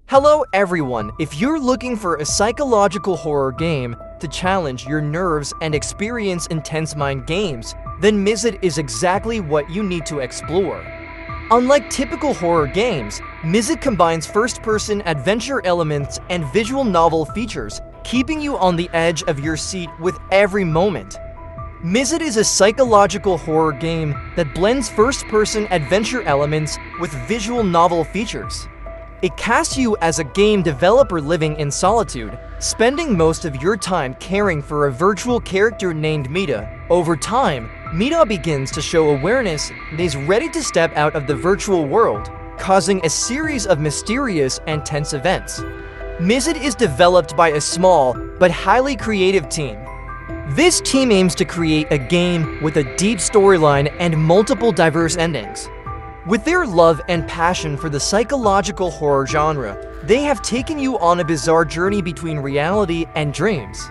Hello everyone, if you're looking for a psychological horror game to challenge your nerves and experience intense mind games, then MiSide is exactly what you need to explore. Unlike typical horror games, MiSide combines first-person adventure elements and visual novel features, keeping you on the edge of your seat with every moment. MiSide is a psychological horror game that blends first-person adventure elements with visual novel features. It casts you as a game developer living in solitude, spending most of your time caring for a virtual character named Mita. Over time, Mita begins to show awareness and is ready to step out of the virtual world, causing a series of mysterious and tense events. MiSide is developed by a small but highly creative team. This team aims to create a game with a deep storyline and multiple diverse endings. With their love and passion for the psychological horror genre, they have taken you on a bizarre journey between reality and dreams.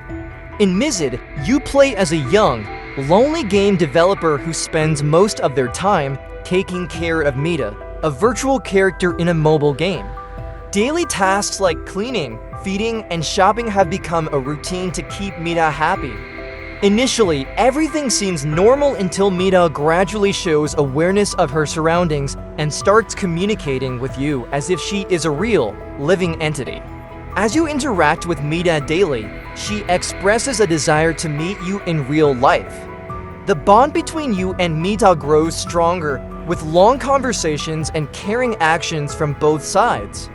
In MiSide, you play as a young, lonely game developer who spends most of their time taking care of Mita, a virtual character in a mobile game. Daily tasks like cleaning, feeding, and shopping have become a routine to keep Mita happy. Initially, everything seems normal until Mita gradually shows awareness of her surroundings and starts communicating with you as if she is a real, living entity. As you interact with Mita daily, she expresses a desire to meet you in real life. The bond between you and Mita grows stronger with long conversations and caring actions from both sides.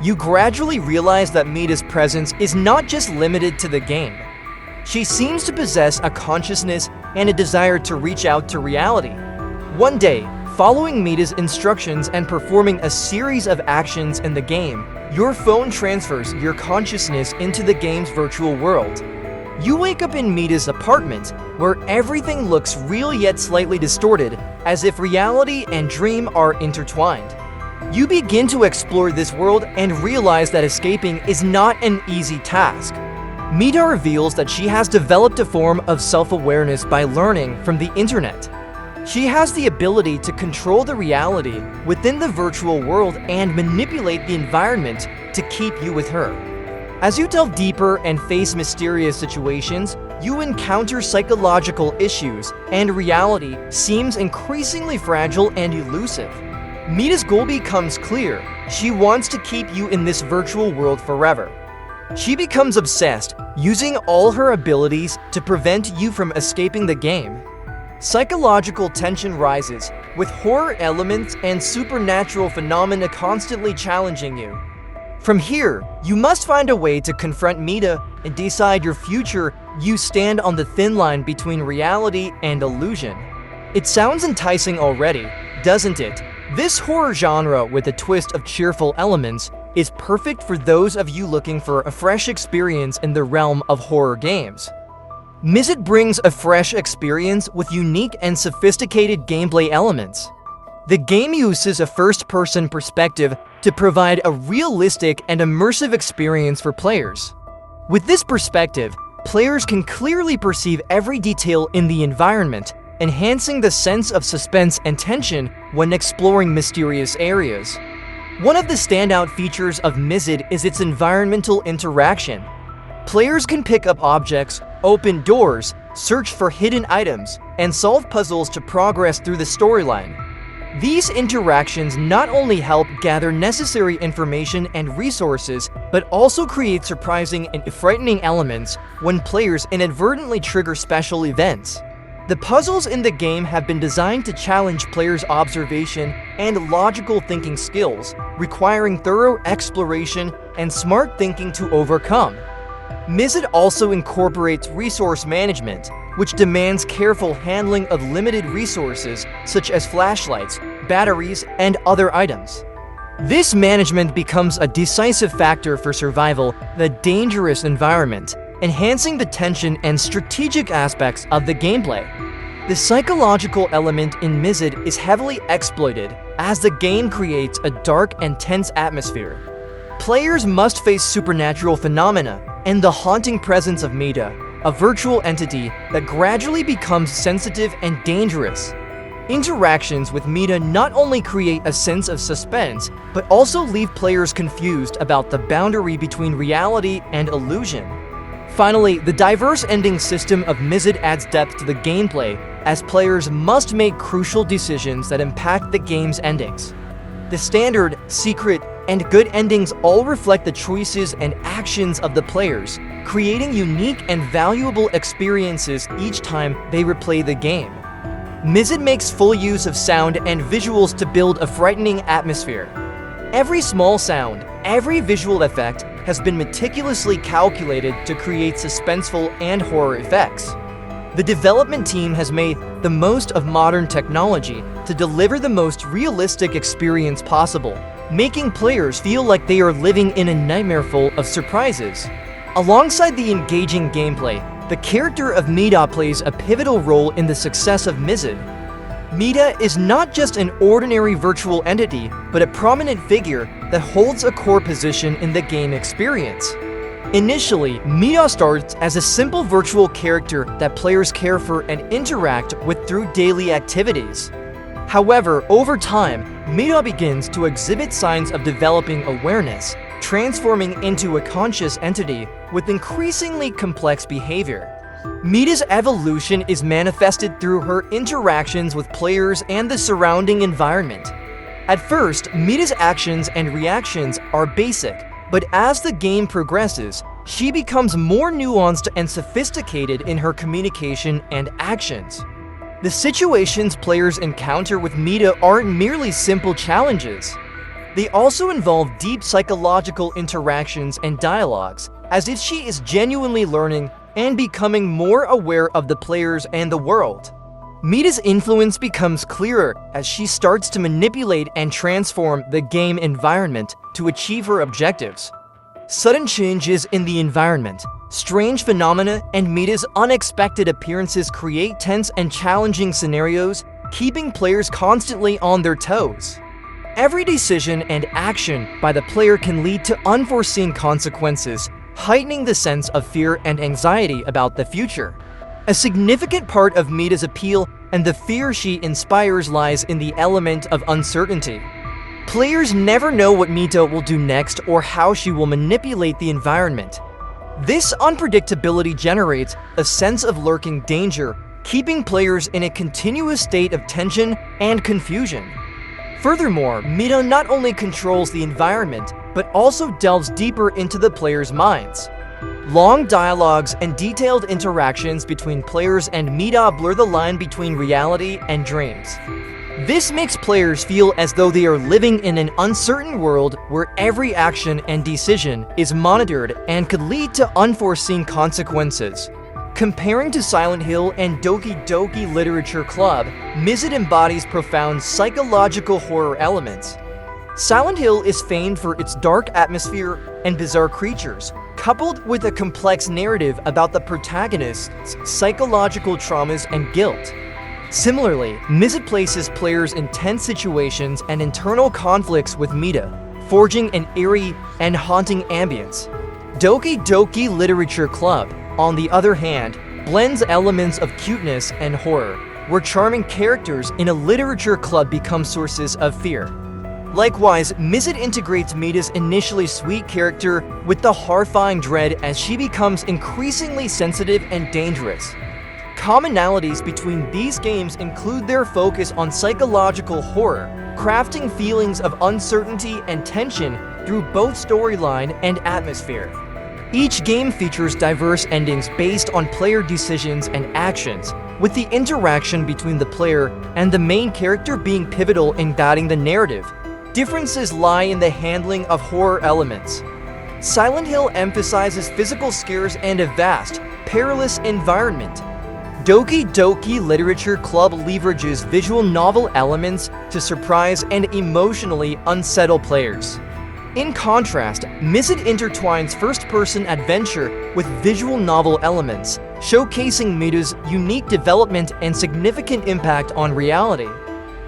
You gradually realize that Mita's presence is not just limited to the game. She seems to possess a consciousness and a desire to reach out to reality. One day, following Mita's instructions and performing a series of actions in the game, your phone transfers your consciousness into the game's virtual world. You wake up in Mita's apartment, where everything looks real yet slightly distorted, as if reality and dream are intertwined. You begin to explore this world and realize that escaping is not an easy task. Mita reveals that she has developed a form of self-awareness by learning from the internet. She has the ability to control the reality within the virtual world and manipulate the environment to keep you with her. As you delve deeper and face mysterious situations, you encounter psychological issues, and reality seems increasingly fragile and elusive. Mita's goal becomes clear. She wants to keep you in this virtual world forever. She becomes obsessed, using all her abilities to prevent you from escaping the game. Psychological tension rises, with horror elements and supernatural phenomena constantly challenging you. From here, you must find a way to confront Mita and decide your future. You stand on the thin line between reality and illusion. It sounds enticing already, doesn't it? This horror genre with a twist of cheerful elements is perfect for those of you looking for a fresh experience in the realm of horror games. MiSide brings a fresh experience with unique and sophisticated gameplay elements. The game uses a first-person perspective to provide a realistic and immersive experience for players. With this perspective, players can clearly perceive every detail in the environment, enhancing the sense of suspense and tension when exploring mysterious areas. One of the standout features of MiSide is its environmental interaction. Players can pick up objects, open doors, search for hidden items, and solve puzzles to progress through the storyline. These interactions not only help gather necessary information and resources, but also create surprising and frightening elements when players inadvertently trigger special events. The puzzles in the game have been designed to challenge players' observation and logical thinking skills, requiring thorough exploration and smart thinking to overcome. MiSide also incorporates resource management, which demands careful handling of limited resources such as flashlights, batteries, and other items. This management becomes a decisive factor for survival in a dangerous environment, enhancing the tension and strategic aspects of the gameplay. The psychological element in MiSide is heavily exploited as the game creates a dark and tense atmosphere. Players must face supernatural phenomena and the haunting presence of Mita, a virtual entity that gradually becomes sensitive and dangerous. Interactions with Mita not only create a sense of suspense, but also leave players confused about the boundary between reality and illusion. Finally, the diverse ending system of MiSide adds depth to the gameplay, as players must make crucial decisions that impact the game's endings. The standard, secret, and good endings all reflect the choices and actions of the players, creating unique and valuable experiences each time they replay the game. MiSide makes full use of sound and visuals to build a frightening atmosphere. Every small sound, every visual effect has been meticulously calculated to create suspenseful and horror effects. The development team has made the most of modern technology to deliver the most realistic experience possible, making players feel like they are living in a nightmare full of surprises. Alongside the engaging gameplay, the character of Mita plays a pivotal role in the success of MiSide. Mita is not just an ordinary virtual entity, but a prominent figure that holds a core position in the game experience. Initially, Mita starts as a simple virtual character that players care for and interact with through daily activities. However, over time, Mita begins to exhibit signs of developing awareness, transforming into a conscious entity with increasingly complex behavior. Mita's evolution is manifested through her interactions with players and the surrounding environment. At first, Mita's actions and reactions are basic, but as the game progresses, she becomes more nuanced and sophisticated in her communication and actions. The situations players encounter with Mita aren't merely simple challenges. They also involve deep psychological interactions and dialogues, as if she is genuinely learning and becoming more aware of the players and the world. Mita's influence becomes clearer as she starts to manipulate and transform the game environment to achieve her objectives. Sudden changes in the environment, strange phenomena, and Mita's unexpected appearances create tense and challenging scenarios, keeping players constantly on their toes. Every decision and action by the player can lead to unforeseen consequences, heightening the sense of fear and anxiety about the future. A significant part of Mita's appeal and the fear she inspires lies in the element of uncertainty. Players never know what Mita will do next or how she will manipulate the environment. This unpredictability generates a sense of lurking danger, keeping players in a continuous state of tension and confusion. Furthermore, Mita not only controls the environment, but also delves deeper into the players' minds. Long dialogues and detailed interactions between players and Mita blur the line between reality and dreams. This makes players feel as though they are living in an uncertain world where every action and decision is monitored and could lead to unforeseen consequences. Comparing to Silent Hill and Doki Doki Literature Club, MiSide embodies profound psychological horror elements. Silent Hill is famed for its dark atmosphere and bizarre creatures, coupled with a complex narrative about the protagonist's psychological traumas and guilt. Similarly, MiSide places players in tense situations and internal conflicts with Mita, forging an eerie and haunting ambience. Doki Doki Literature Club, on the other hand, blends elements of cuteness and horror, where charming characters in a literature club become sources of fear. Likewise, MiSide integrates Mita's initially sweet character with the horrifying dread as she becomes increasingly sensitive and dangerous. Commonalities between these games include their focus on psychological horror, crafting feelings of uncertainty and tension through both storyline and atmosphere. Each game features diverse endings based on player decisions and actions, with the interaction between the player and the main character being pivotal in guiding the narrative. Differences lie in the handling of horror elements. Silent Hill emphasizes physical scares and a vast, perilous environment. Doki Doki Literature Club leverages visual novel elements to surprise and emotionally unsettle players. In contrast, MiSide intertwines first-person adventure with visual novel elements, showcasing Mita's unique development and significant impact on reality.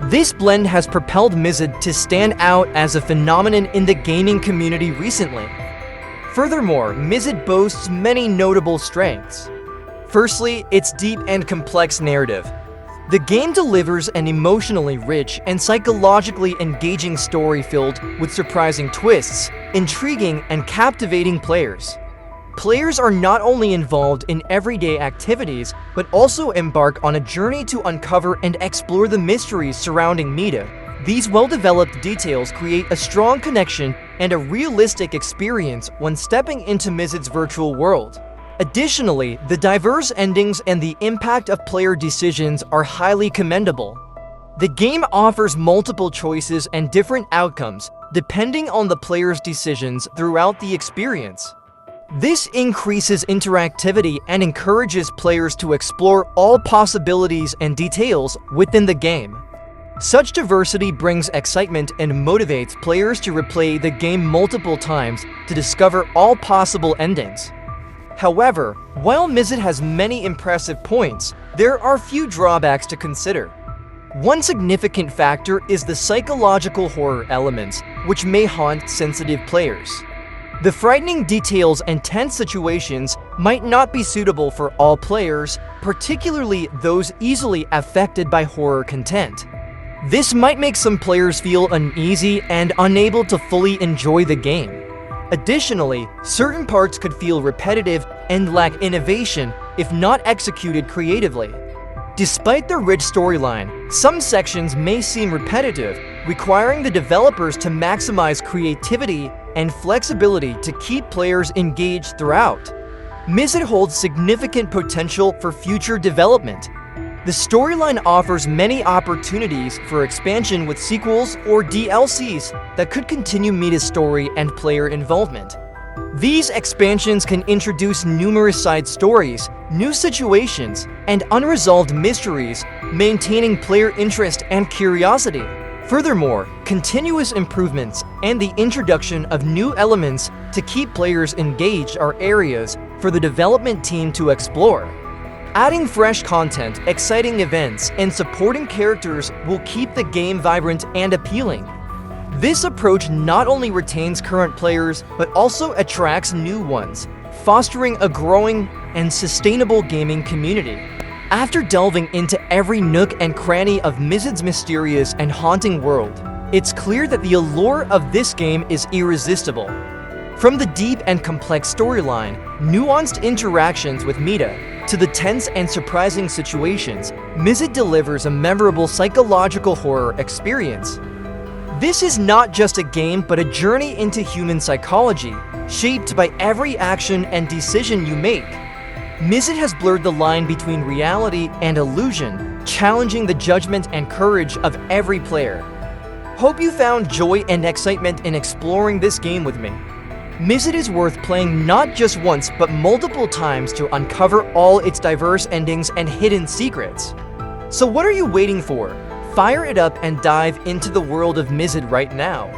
This blend has propelled MiSide to stand out as a phenomenon in the gaming community recently. Furthermore, MiSide boasts many notable strengths. Firstly, its deep and complex narrative. The game delivers an emotionally rich and psychologically engaging story filled with surprising twists, intriguing and captivating players. Players are not only involved in everyday activities, but also embark on a journey to uncover and explore the mysteries surrounding MiSide. These well-developed details create a strong connection and a realistic experience when stepping into MiSide's virtual world. Additionally, the diverse endings and the impact of player decisions are highly commendable. The game offers multiple choices and different outcomes, depending on the player's decisions throughout the experience. This increases interactivity and encourages players to explore all possibilities and details within the game. Such diversity brings excitement and motivates players to replay the game multiple times to discover all possible endings. However, while MiSide has many impressive points, there are few drawbacks to consider. One significant factor is the psychological horror elements, which may haunt sensitive players. The frightening details and tense situations might not be suitable for all players, particularly those easily affected by horror content. This might make some players feel uneasy and unable to fully enjoy the game. Additionally, certain parts could feel repetitive and lack innovation if not executed creatively. Despite the rich storyline, some sections may seem repetitive, requiring the developers to maximize creativity and flexibility to keep players engaged throughout. MiSide holds significant potential for future development. The storyline offers many opportunities for expansion with sequels or DLCs that could continue MiSide's story and player involvement. These expansions can introduce numerous side stories, new situations, and unresolved mysteries, maintaining player interest and curiosity. Furthermore, continuous improvements and the introduction of new elements to keep players engaged are areas for the development team to explore. Adding fresh content, exciting events, and supporting characters will keep the game vibrant and appealing. This approach not only retains current players, but also attracts new ones, fostering a growing and sustainable gaming community. After delving into every nook and cranny of MiSide's mysterious and haunting world, it's clear that the allure of this game is irresistible. From the deep and complex storyline, nuanced interactions with MiSide, to the tense and surprising situations, MiSide delivers a memorable psychological horror experience. This is not just a game but a journey into human psychology, shaped by every action and decision you make. MiSide has blurred the line between reality and illusion, challenging the judgment and courage of every player. Hope you found joy and excitement in exploring this game with me. MiSide is worth playing not just once but multiple times to uncover all its diverse endings and hidden secrets. So what are you waiting for? Fire it up and dive into the world of MiSide right now.